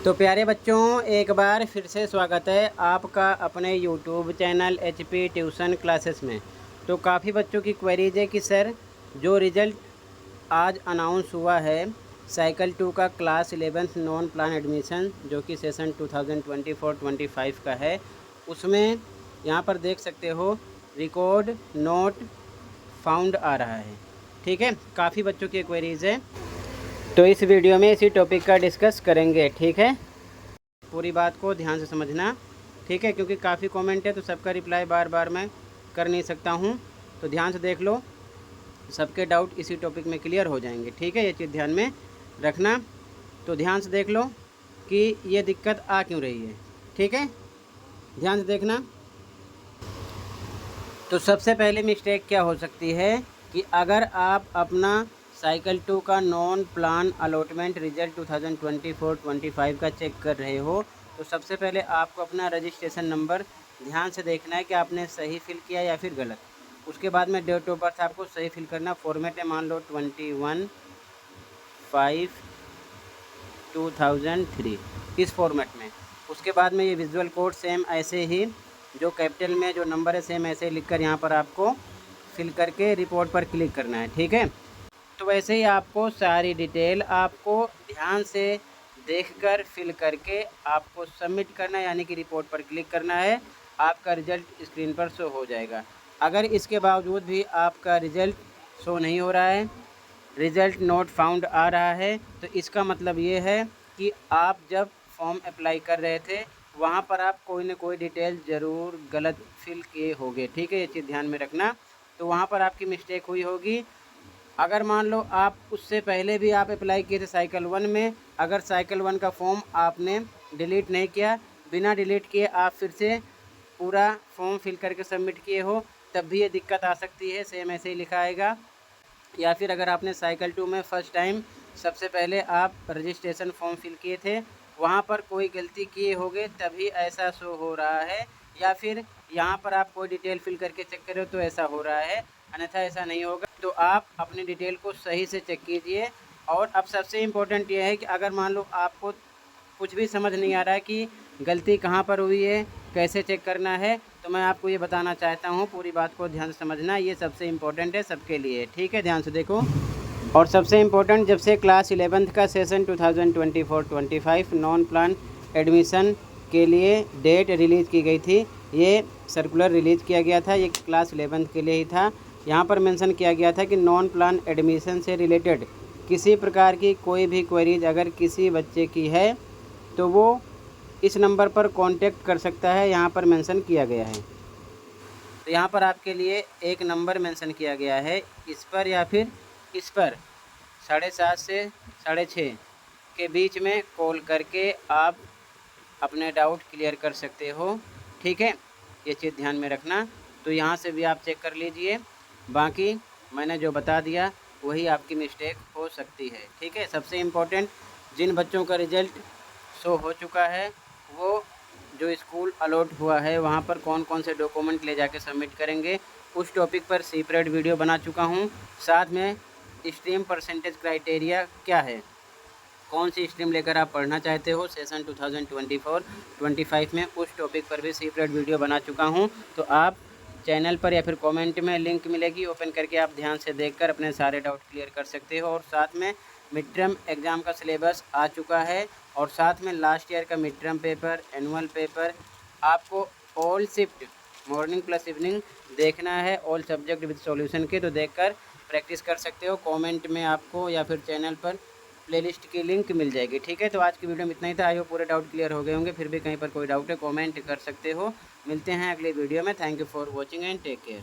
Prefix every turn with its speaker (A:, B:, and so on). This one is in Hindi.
A: तो प्यारे बच्चों, एक बार फिर से स्वागत है आपका अपने YouTube channel HP tuition classes में। तो काफ़ी बच्चों की क्वेरीज है कि सर, जो रिज़ल्ट आज अनाउंस हुआ है साइकिल 2 का class 11th non plan admission, जो कि सेशन 2024-25 का है, उसमें यहाँ पर देख सकते हो रिकॉर्ड नोट फाउंड आ रहा है। ठीक है, काफ़ी बच्चों की क्वेरीज है, तो इस वीडियो में इसी टॉपिक का डिस्कस करेंगे। ठीक है, पूरी बात को ध्यान से समझना। ठीक है, क्योंकि काफ़ी कमेंट है तो सबका रिप्लाई बार बार मैं कर नहीं सकता हूँ, तो ध्यान से देख लो, सबके डाउट इसी टॉपिक में क्लियर हो जाएंगे। ठीक है, ये चीज़ ध्यान में रखना। तो ध्यान से देख लो कि ये दिक्कत आ क्यों रही है। ठीक है, ध्यान से देखना। तो सबसे पहले मिस्टेक क्या हो सकती है कि अगर आप अपना साइकिल 2 का नॉन प्लान अलॉटमेंट रिजल्ट 2024-25 का चेक कर रहे हो, तो सबसे पहले आपको अपना रजिस्ट्रेशन नंबर ध्यान से देखना है कि आपने सही फिल किया या फिर गलत। उसके बाद में डेट ऑफ बर्थ आपको सही फिल करना। फॉर्मेट है, मान लो 21/5/2003, इस फॉर्मेट में। उसके बाद में ये विजुअल कोड सेम ऐसे ही, जो कैपिटल में जो नंबर है सेम ऐसे लिखकर यहाँ पर आपको फिल करके रिपोर्ट पर क्लिक करना है। ठीक है, तो वैसे ही आपको सारी डिटेल आपको ध्यान से देखकर फिल करके आपको सबमिट करना है, यानी कि रिपोर्ट पर क्लिक करना है। आपका रिज़ल्ट स्क्रीन पर शो हो जाएगा। अगर इसके बावजूद भी आपका रिज़ल्ट शो नहीं हो रहा है, रिज़ल्ट नॉट फाउंड आ रहा है, तो इसका मतलब ये है कि आप जब फॉर्म अप्लाई कर रहे थे वहाँ पर आप कोई ना कोई डिटेल ज़रूर गलत फिल किए होंगे। ठीक है, ये चीज़ ध्यान में रखना। तो वहाँ पर आपकी मिस्टेक हुई होगी। अगर मान लो आप उससे पहले भी आप अप्लाई किए थे साइकिल 1 में, अगर साइकिल 1 का फॉर्म आपने डिलीट नहीं किया, बिना डिलीट किए आप फिर से पूरा फॉर्म फिल करके सबमिट किए हो, तब भी ये दिक्कत आ सकती है। सेम ऐसे ही लिखा आएगा। या फिर अगर आपने साइकिल 2 में फ़र्स्ट टाइम सबसे पहले आप रजिस्ट्रेशन फॉर्म फिल किए थे, वहाँ पर कोई गलती किए होंगे तभी ऐसा शो हो रहा है। या फिर यहाँ पर आप कोई डिटेल फिल करके चेक करो तो ऐसा हो रहा है, अन्यथा ऐसा नहीं होगा। तो आप अपनी डिटेल को सही से चेक कीजिए। और अब सबसे इम्पोर्टेंट ये है कि अगर मान लो आपको कुछ भी समझ नहीं आ रहा है कि गलती कहाँ पर हुई है, कैसे चेक करना है, तो मैं आपको ये बताना चाहता हूँ। पूरी बात को ध्यान से समझना, ये सबसे इम्पोर्टेंट है सबके लिए। ठीक है, ध्यान से देखो। और सबसे इम्पोर्टेंट, जब से क्लास 11th का सेशन 2024-25 नॉन प्लान एडमिशन के लिए डेट रिलीज़ की गई थी, ये सर्कुलर रिलीज़ किया गया था, ये क्लास 11th के लिए ही था। यहाँ पर मेंशन किया गया था कि नॉन प्लान एडमिशन से रिलेटेड किसी प्रकार की कोई भी क्वेरीज अगर किसी बच्चे की है तो वो इस नंबर पर कांटेक्ट कर सकता है, यहाँ पर मेंशन किया गया है। तो यहाँ पर आपके लिए एक नंबर मेंशन किया गया है, इस पर या फिर इस पर 7:30 से 6:30 के बीच में कॉल करके आप अपने डाउट क्लियर कर सकते हो। ठीक है, ये चीज़ ध्यान में रखना। तो यहाँ से भी आप चेक कर लीजिए। बाकी मैंने जो बता दिया वही आपकी मिस्टेक हो सकती है। ठीक है, सबसे इम्पोर्टेंट, जिन बच्चों का रिज़ल्ट शो हो चुका है वो जो स्कूल अलॉट हुआ है वहाँ पर कौन कौन से डॉक्यूमेंट ले जाके सबमिट करेंगे, उस टॉपिक पर सेपरेट वीडियो बना चुका हूँ। साथ में स्ट्रीम परसेंटेज क्राइटेरिया क्या है, कौन सी स्ट्रीम लेकर आप पढ़ना चाहते हो सेशन 2024-25 में, उस टॉपिक पर भी सेपरेट वीडियो बना चुका हूं। तो आप चैनल पर या फिर कमेंट में लिंक मिलेगी, ओपन करके आप ध्यान से देखकर अपने सारे डाउट क्लियर कर सकते हो। और साथ में मिड टर्म एग्ज़ाम का सिलेबस आ चुका है, और साथ में लास्ट ईयर का mid term paper, annual paper, आपको all shift morning plus evening देखना है, ऑल सब्जेक्ट विद सॉल्यूशन के, तो देखकर प्रैक्टिस कर सकते हो। कमेंट में आपको या फिर चैनल पर प्लेलिस्ट की लिंक मिल जाएगी। ठीक है, तो आज की वीडियो में इतना ही था। आई होप पूरे डाउट क्लियर हो गए होंगे। फिर भी कहीं पर कोई डाउट है कमेंट कर सकते हो। मिलते हैं अगले वीडियो में। Thank you for watching and take care.